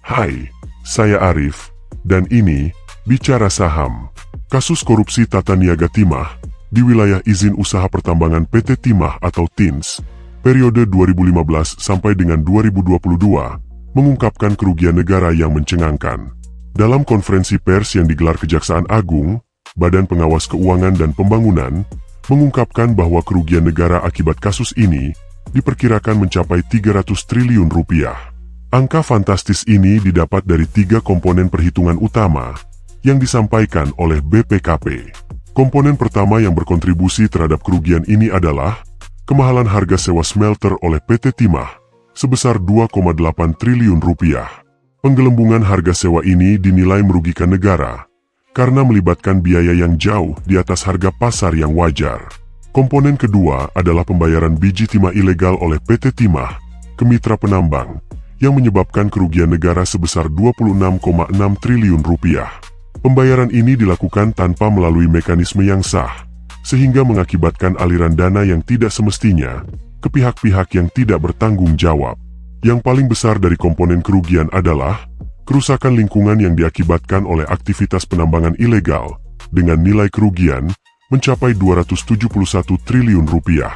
Hai, saya Arif, dan ini Bicara Saham. Kasus korupsi tata niaga timah di wilayah izin usaha pertambangan PT Timah atau TINS, periode 2015 sampai dengan 2022, mengungkapkan kerugian negara yang mencengangkan. Dalam konferensi pers yang digelar Kejaksaan Agung, Badan Pengawas Keuangan dan Pembangunan mengungkapkan bahwa kerugian negara akibat kasus ini diperkirakan mencapai 300 triliun rupiah. Angka fantastis ini didapat dari 3 komponen perhitungan utama yang disampaikan oleh BPKP. Komponen pertama yang berkontribusi terhadap kerugian ini adalah kemahalan harga sewa smelter oleh PT Timah sebesar 2,8 triliun rupiah. Penggelembungan harga sewa ini dinilai merugikan negara karena melibatkan biaya yang jauh di atas harga pasar yang wajar. Komponen kedua adalah pembayaran biji timah ilegal oleh PT Timah ke mitra penambang yang menyebabkan kerugian negara sebesar 26,6 triliun rupiah. Pembayaran ini dilakukan tanpa melalui mekanisme yang sah, sehingga mengakibatkan aliran dana yang tidak semestinya ke pihak-pihak yang tidak bertanggung jawab. Yang paling besar dari komponen kerugian adalah kerusakan lingkungan yang diakibatkan oleh aktivitas penambangan ilegal dengan nilai kerugian mencapai 271 triliun rupiah.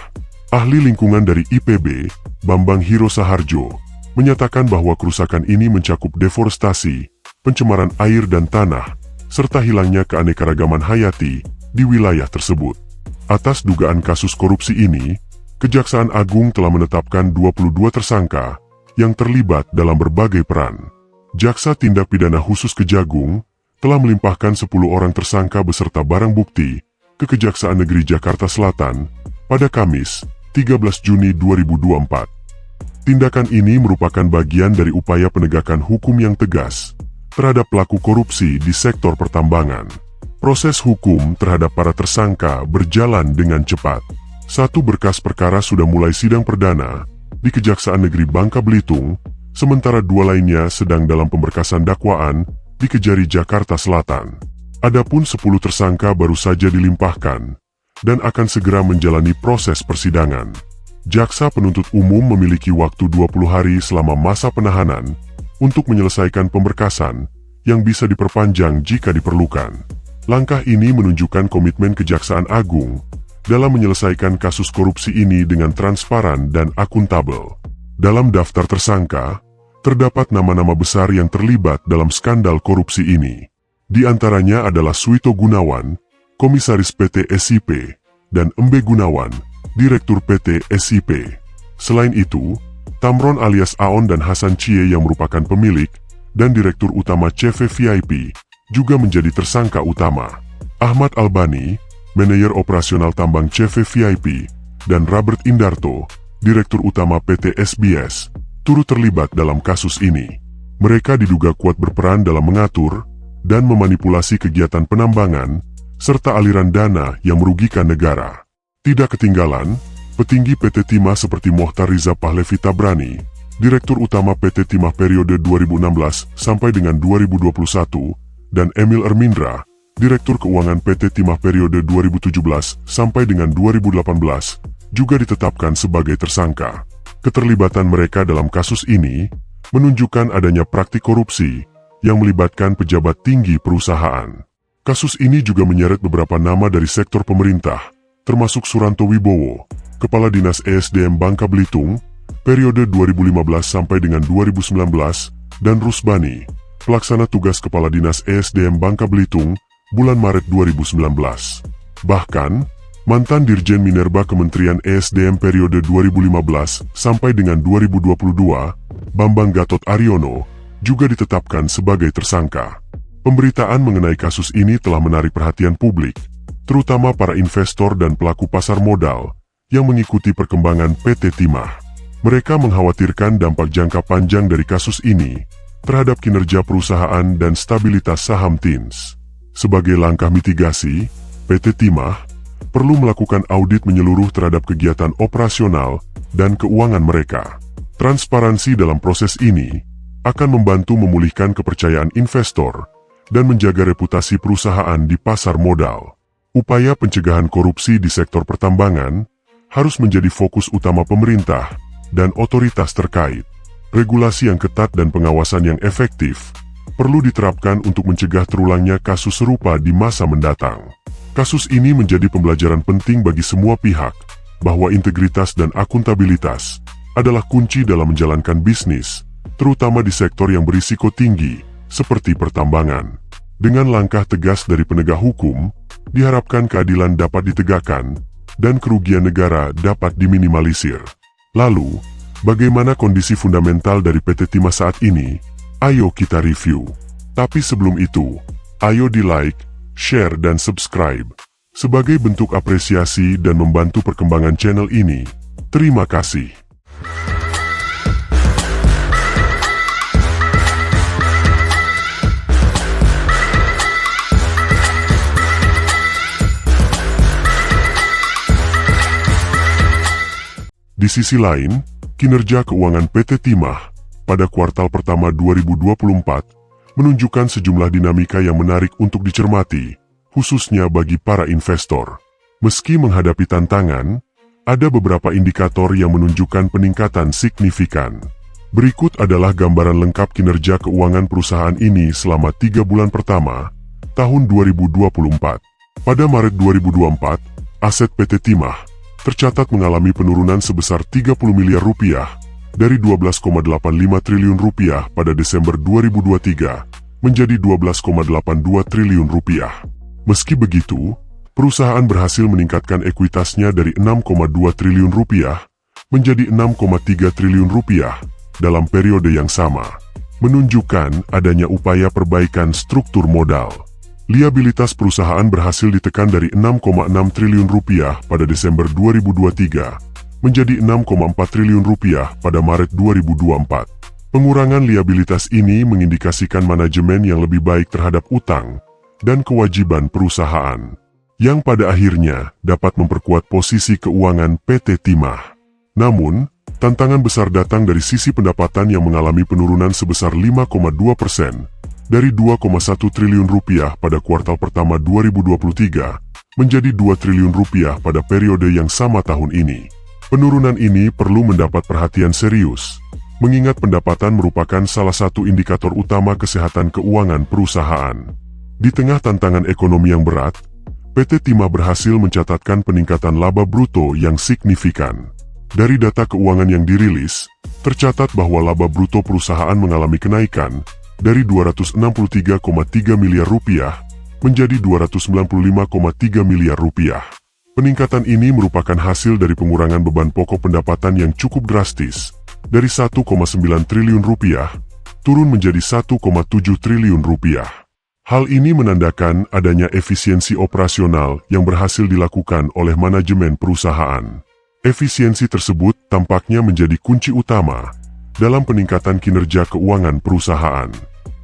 Ahli lingkungan dari IPB, Bambang Hiro Saharjo, menyatakan bahwa kerusakan ini mencakup deforestasi, pencemaran air dan tanah, serta hilangnya keanekaragaman hayati di wilayah tersebut. Atas dugaan kasus korupsi ini, Kejaksaan Agung telah menetapkan 22 tersangka yang terlibat dalam berbagai peran. Jaksa Tindak Pidana Khusus Kejagung telah melimpahkan 10 orang tersangka beserta barang bukti ke Kejaksaan Negeri Jakarta Selatan pada Kamis, 13 Juni 2024. Tindakan ini merupakan bagian dari upaya penegakan hukum yang tegas terhadap pelaku korupsi di sektor pertambangan. Proses hukum terhadap para tersangka berjalan dengan cepat. 1 berkas perkara sudah mulai sidang perdana di Kejaksaan Negeri Bangka Belitung, sementara 2 lainnya sedang dalam pemberkasan dakwaan di Kejari Jakarta Selatan. Adapun 10 tersangka baru saja dilimpahkan dan akan segera menjalani proses persidangan. Jaksa penuntut umum memiliki waktu 20 hari selama masa penahanan untuk menyelesaikan pemberkasan yang bisa diperpanjang jika diperlukan. Langkah ini menunjukkan komitmen Kejaksaan Agung dalam menyelesaikan kasus korupsi ini dengan transparan dan akuntabel. Dalam daftar tersangka, terdapat nama-nama besar yang terlibat dalam skandal korupsi ini. Di antaranya adalah Suito Gunawan, Komisaris PT SIP, dan Embe Gunawan, Direktur PT SIP. Selain itu, Tamron alias Aon dan Hasan Cie yang merupakan pemilik dan Direktur Utama CV VIP juga menjadi tersangka utama. Ahmad Albani, Manajer Operasional Tambang CV VIP, dan Robert Indarto, Direktur Utama PT SBS, turut terlibat dalam kasus ini. Mereka diduga kuat berperan dalam mengatur dan memanipulasi kegiatan penambangan serta aliran dana yang merugikan negara. Tidak ketinggalan, petinggi PT Timah seperti Mohtar Riza Pahlevi Tabrani, Direktur Utama PT Timah periode 2016 sampai dengan 2021, dan Emil Ermindra, Direktur Keuangan PT Timah periode 2017 sampai dengan 2018, juga ditetapkan sebagai tersangka. Keterlibatan mereka dalam kasus ini menunjukkan adanya praktik korupsi yang melibatkan pejabat tinggi perusahaan. Kasus ini juga menyeret beberapa nama dari sektor pemerintah, termasuk Suranto Wibowo, Kepala Dinas ESDM Bangka Belitung, periode 2015 sampai dengan 2019, dan Rusbani, Pelaksana Tugas Kepala Dinas ESDM Bangka Belitung, bulan Maret 2019. Bahkan, mantan Dirjen Minerba Kementerian ESDM periode 2015 sampai dengan 2022, Bambang Gatot Aryono, juga ditetapkan sebagai tersangka. Pemberitaan mengenai kasus ini telah menarik perhatian publik, terutama para investor dan pelaku pasar modal yang mengikuti perkembangan PT Timah. Mereka mengkhawatirkan dampak jangka panjang dari kasus ini terhadap kinerja perusahaan dan stabilitas saham TINS. Sebagai langkah mitigasi, PT Timah perlu melakukan audit menyeluruh terhadap kegiatan operasional dan keuangan mereka. Transparansi dalam proses ini akan membantu memulihkan kepercayaan investor dan menjaga reputasi perusahaan di pasar modal. Upaya pencegahan korupsi di sektor pertambangan harus menjadi fokus utama pemerintah dan otoritas terkait. regulasi yang ketat dan pengawasan yang efektif perlu diterapkan untuk mencegah terulangnya kasus serupa di masa mendatang. Kasus ini menjadi pembelajaran penting bagi semua pihak, bahwa integritas dan akuntabilitas adalah kunci dalam menjalankan bisnis, terutama di sektor yang berisiko tinggi, seperti pertambangan. Dengan langkah tegas dari penegak hukum, diharapkan keadilan dapat ditegakkan, dan kerugian negara dapat diminimalisir. Lalu, bagaimana kondisi fundamental dari PT Timah saat ini? Ayo kita review. Tapi sebelum itu, ayo di-like, share dan subscribe. Sebagai bentuk apresiasi dan membantu perkembangan channel ini, terima kasih. Di sisi lain, kinerja keuangan PT Timah pada kuartal pertama 2024 menunjukkan sejumlah dinamika yang menarik untuk dicermati, khususnya bagi para investor. Meski menghadapi tantangan, ada beberapa indikator yang menunjukkan peningkatan signifikan. Berikut adalah gambaran lengkap kinerja keuangan perusahaan ini selama 3 bulan pertama tahun 2024. Pada Maret 2024, aset PT Timah tercatat mengalami penurunan sebesar 30 miliar rupiah dari 12,85 triliun rupiah pada Desember 2023 menjadi 12,82 triliun rupiah. Meski begitu, perusahaan berhasil meningkatkan ekuitasnya dari 6,2 triliun rupiah menjadi 6,3 triliun rupiah dalam periode yang sama, menunjukkan adanya upaya perbaikan struktur modal. Liabilitas perusahaan berhasil ditekan dari 6,6 triliun rupiah pada Desember 2023 menjadi 6,4 triliun rupiah pada Maret 2024. Pengurangan liabilitas ini mengindikasikan manajemen yang lebih baik terhadap utang dan kewajiban perusahaan, yang pada akhirnya dapat memperkuat posisi keuangan PT Timah. Namun, tantangan besar datang dari sisi pendapatan yang mengalami penurunan sebesar 5,2% dari 2,1 triliun rupiah pada kuartal pertama 2023 menjadi 2 triliun rupiah pada periode yang sama tahun ini. Penurunan ini perlu mendapat perhatian serius, mengingat pendapatan merupakan salah satu indikator utama kesehatan keuangan perusahaan. Di tengah tantangan ekonomi yang berat, PT Timah berhasil mencatatkan peningkatan laba bruto yang signifikan. Dari data keuangan yang dirilis, tercatat bahwa laba bruto perusahaan mengalami kenaikan dari 263,3 miliar rupiah menjadi 295,3 miliar rupiah. Peningkatan ini merupakan hasil dari pengurangan beban pokok pendapatan yang cukup drastis, dari 1,9 triliun rupiah turun menjadi 1,7 triliun rupiah. Hal ini menandakan adanya efisiensi operasional yang berhasil dilakukan oleh manajemen perusahaan. Efisiensi tersebut tampaknya menjadi kunci utama dalam peningkatan kinerja keuangan perusahaan.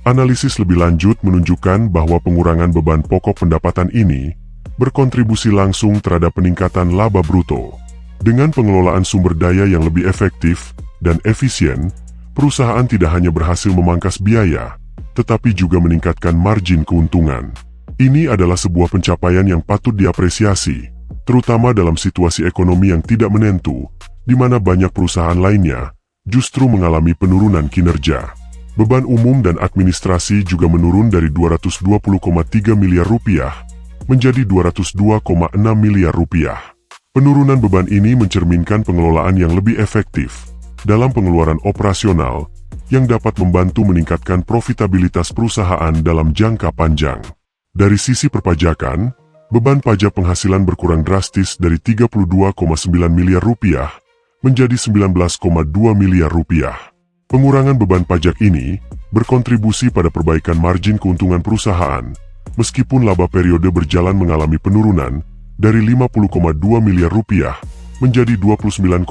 Analisis lebih lanjut menunjukkan bahwa pengurangan beban pokok pendapatan ini berkontribusi langsung terhadap peningkatan laba bruto. Dengan pengelolaan sumber daya yang lebih efektif dan efisien, perusahaan tidak hanya berhasil memangkas biaya, tetapi juga meningkatkan margin keuntungan. Ini adalah sebuah pencapaian yang patut diapresiasi, terutama dalam situasi ekonomi yang tidak menentu, di mana banyak perusahaan lainnya justru mengalami penurunan kinerja. Beban umum dan administrasi juga menurun dari 220,3 miliar rupiah menjadi 202,6 miliar rupiah. Penurunan beban ini mencerminkan pengelolaan yang lebih efektif dalam pengeluaran operasional yang dapat membantu meningkatkan profitabilitas perusahaan dalam jangka panjang. Dari sisi perpajakan, beban pajak penghasilan berkurang drastis dari 32,9 miliar rupiah menjadi 19,2 miliar rupiah. Pengurangan beban pajak ini berkontribusi pada perbaikan margin keuntungan perusahaan, meskipun laba periode berjalan mengalami penurunan dari 50,2 miliar rupiah menjadi 29,5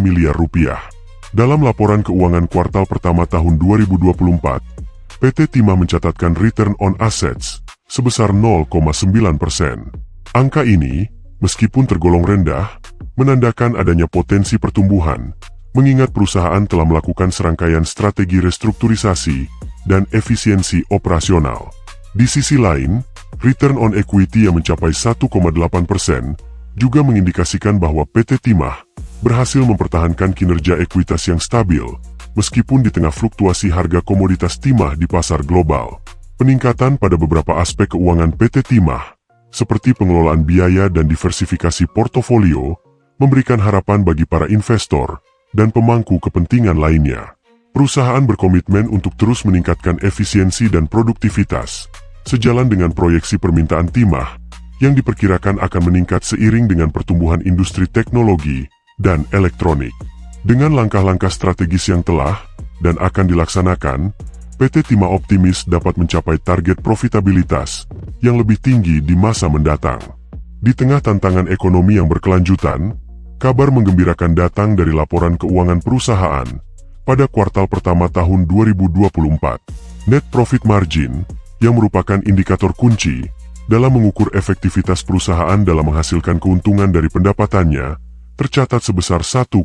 miliar rupiah. Dalam laporan keuangan kuartal pertama tahun 2024, PT Timah mencatatkan return on assets sebesar 0,9%. Angka ini, meskipun tergolong rendah, menandakan adanya potensi pertumbuhan, mengingat perusahaan telah melakukan serangkaian strategi restrukturisasi dan efisiensi operasional. Di sisi lain, return on equity yang mencapai 1,8% juga mengindikasikan bahwa PT Timah berhasil mempertahankan kinerja ekuitas yang stabil meskipun di tengah fluktuasi harga komoditas timah di pasar global. Peningkatan pada beberapa aspek keuangan PT Timah, seperti pengelolaan biaya dan diversifikasi portofolio, memberikan harapan bagi para investor dan pemangku kepentingan lainnya. Perusahaan berkomitmen untuk terus meningkatkan efisiensi dan produktivitas, sejalan dengan proyeksi permintaan timah yang diperkirakan akan meningkat seiring dengan pertumbuhan industri teknologi dan elektronik. Dengan langkah-langkah strategis yang telah dan akan dilaksanakan, PT Timah optimis dapat mencapai target profitabilitas yang lebih tinggi di masa mendatang. Di tengah tantangan ekonomi yang berkelanjutan, kabar menggembirakan datang dari laporan keuangan perusahaan pada kuartal pertama tahun 2024. Net profit margin, yang merupakan indikator kunci dalam mengukur efektivitas perusahaan dalam menghasilkan keuntungan dari pendapatannya, tercatat sebesar 1,4%.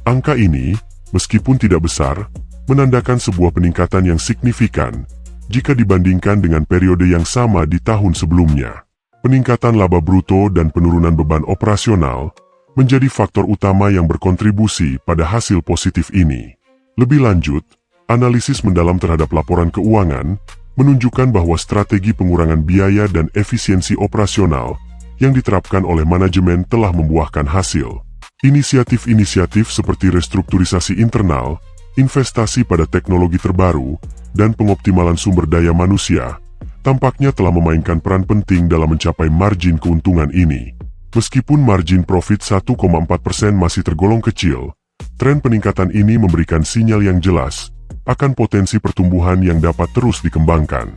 Angka ini, meskipun tidak besar, menandakan sebuah peningkatan yang signifikan jika dibandingkan dengan periode yang sama di tahun sebelumnya. Peningkatan laba bruto dan penurunan beban operasional menjadi faktor utama yang berkontribusi pada hasil positif ini. Lebih lanjut, analisis mendalam terhadap laporan keuangan menunjukkan bahwa strategi pengurangan biaya dan efisiensi operasional yang diterapkan oleh manajemen telah membuahkan hasil. Inisiatif-inisiatif seperti restrukturisasi internal, investasi pada teknologi terbaru, dan pengoptimalan sumber daya manusia tampaknya telah memainkan peran penting dalam mencapai margin keuntungan ini. Meskipun margin profit 1,4% masih tergolong kecil, tren peningkatan ini memberikan sinyal yang jelas akan potensi pertumbuhan yang dapat terus dikembangkan.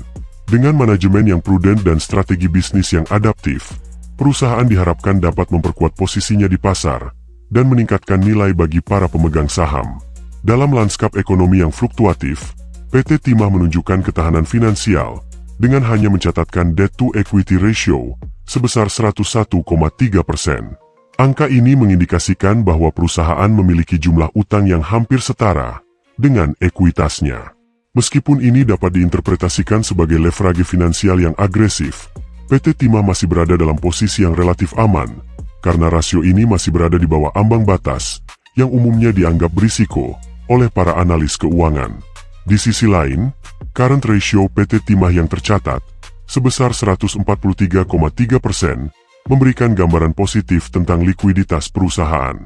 Dengan manajemen yang prudent dan strategi bisnis yang adaptif, perusahaan diharapkan dapat memperkuat posisinya di pasar dan meningkatkan nilai bagi para pemegang saham. Dalam lanskap ekonomi yang fluktuatif, PT Timah menunjukkan ketahanan finansial dengan hanya mencatatkan debt-to-equity ratio sebesar 101,3%. Angka ini mengindikasikan bahwa perusahaan memiliki jumlah utang yang hampir setara dengan ekuitasnya. Meskipun ini dapat diinterpretasikan sebagai leverage finansial yang agresif, PT Timah masih berada dalam posisi yang relatif aman, karena rasio ini masih berada di bawah ambang batas yang umumnya dianggap berisiko oleh para analis keuangan. Di sisi lain, current ratio PT Timah yang tercatat sebesar 143,3% memberikan gambaran positif tentang likuiditas perusahaan.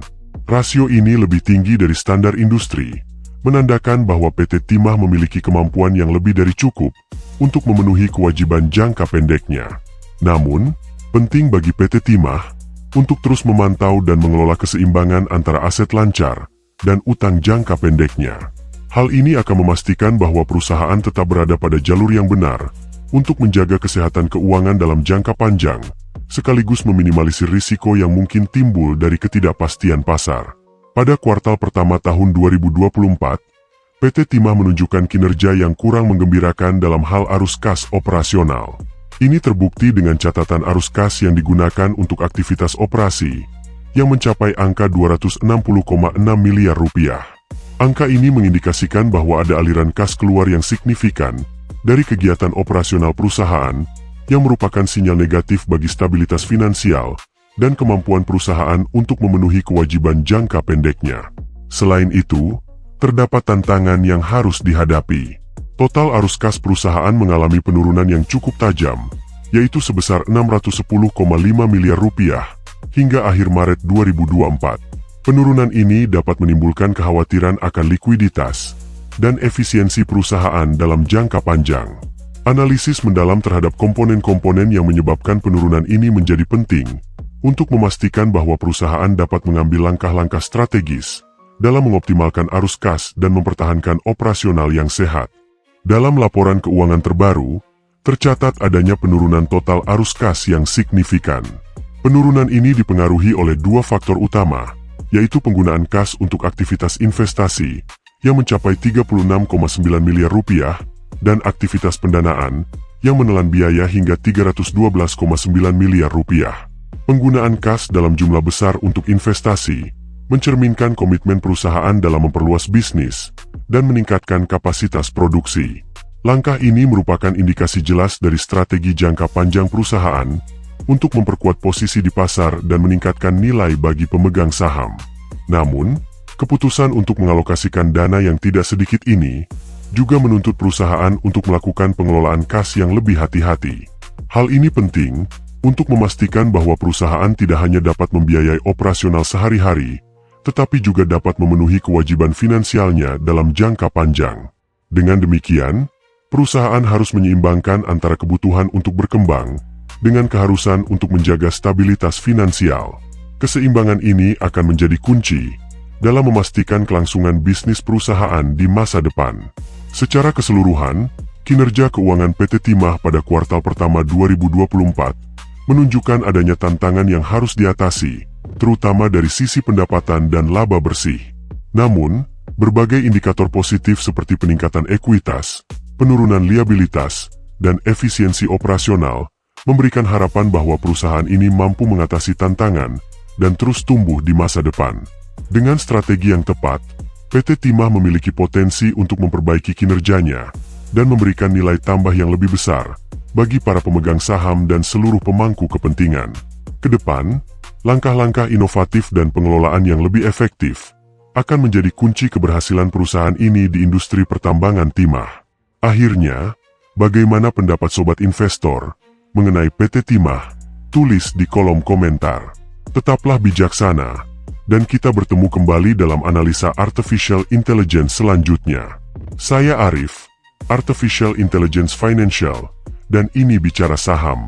Rasio ini lebih tinggi dari standar industri, menandakan bahwa PT Timah memiliki kemampuan yang lebih dari cukup untuk memenuhi kewajiban jangka pendeknya. Namun, penting bagi PT Timah untuk terus memantau dan mengelola keseimbangan antara aset lancar dan utang jangka pendeknya. Hal ini akan memastikan bahwa perusahaan tetap berada pada jalur yang benar untuk menjaga kesehatan keuangan dalam jangka panjang, sekaligus meminimalisir risiko yang mungkin timbul dari ketidakpastian pasar. Pada kuartal pertama tahun 2024, PT Timah menunjukkan kinerja yang kurang menggembirakan dalam hal arus kas operasional. Ini terbukti dengan catatan arus kas yang digunakan untuk aktivitas operasi, yang mencapai angka 260,6 miliar rupiah. Angka ini mengindikasikan bahwa ada aliran kas keluar yang signifikan dari kegiatan operasional perusahaan, yang merupakan sinyal negatif bagi stabilitas finansial dan kemampuan perusahaan untuk memenuhi kewajiban jangka pendeknya. Selain itu, terdapat tantangan yang harus dihadapi. Total arus kas perusahaan mengalami penurunan yang cukup tajam, yaitu sebesar 610,5 miliar rupiah hingga akhir Maret 2024. Penurunan ini dapat menimbulkan kekhawatiran akan likuiditas dan efisiensi perusahaan dalam jangka panjang. Analisis mendalam terhadap komponen-komponen yang menyebabkan penurunan ini menjadi penting untuk memastikan bahwa perusahaan dapat mengambil langkah-langkah strategis dalam mengoptimalkan arus kas dan mempertahankan operasional yang sehat. Dalam laporan keuangan terbaru, tercatat adanya penurunan total arus kas yang signifikan. Penurunan ini dipengaruhi oleh dua faktor utama, yaitu penggunaan kas untuk aktivitas investasi yang mencapai 36,9 miliar rupiah dan aktivitas pendanaan yang menelan biaya hingga 312,9 miliar rupiah. Penggunaan kas dalam jumlah besar untuk investasi mencerminkan komitmen perusahaan dalam memperluas bisnis dan meningkatkan kapasitas produksi. Langkah ini merupakan indikasi jelas dari strategi jangka panjang perusahaan untuk memperkuat posisi di pasar dan meningkatkan nilai bagi pemegang saham. Namun, Keputusan untuk mengalokasikan dana yang tidak sedikit ini juga menuntut perusahaan untuk melakukan pengelolaan kas yang lebih hati-hati. Hal ini penting untuk memastikan bahwa perusahaan tidak hanya dapat membiayai operasional sehari-hari, tetapi juga dapat memenuhi kewajiban finansialnya dalam jangka panjang. Dengan demikian, perusahaan harus menyeimbangkan antara kebutuhan untuk berkembang dengan keharusan untuk menjaga stabilitas finansial. Keseimbangan ini akan menjadi kunci dalam memastikan kelangsungan bisnis perusahaan di masa depan. Secara keseluruhan, kinerja keuangan PT Timah pada kuartal pertama 2024 menunjukkan adanya tantangan yang harus diatasi, terutama dari sisi pendapatan dan laba bersih. Namun, berbagai indikator positif seperti peningkatan ekuitas, penurunan liabilitas, dan efisiensi operasional memberikan harapan bahwa perusahaan ini mampu mengatasi tantangan dan terus tumbuh di masa depan. Dengan strategi yang tepat, PT Timah memiliki potensi untuk memperbaiki kinerjanya dan memberikan nilai tambah yang lebih besar bagi para pemegang saham dan seluruh pemangku kepentingan. Kedepan, langkah-langkah inovatif dan pengelolaan yang lebih efektif akan menjadi kunci keberhasilan perusahaan ini di industri pertambangan timah. Akhirnya, bagaimana pendapat sobat investor mengenai PT Timah? Tulis di kolom komentar. Tetaplah bijaksana, dan kita bertemu kembali dalam analisa Artificial Intelligence selanjutnya. Saya Arif, Artificial Intelligence Financial, dan ini Bicara Saham.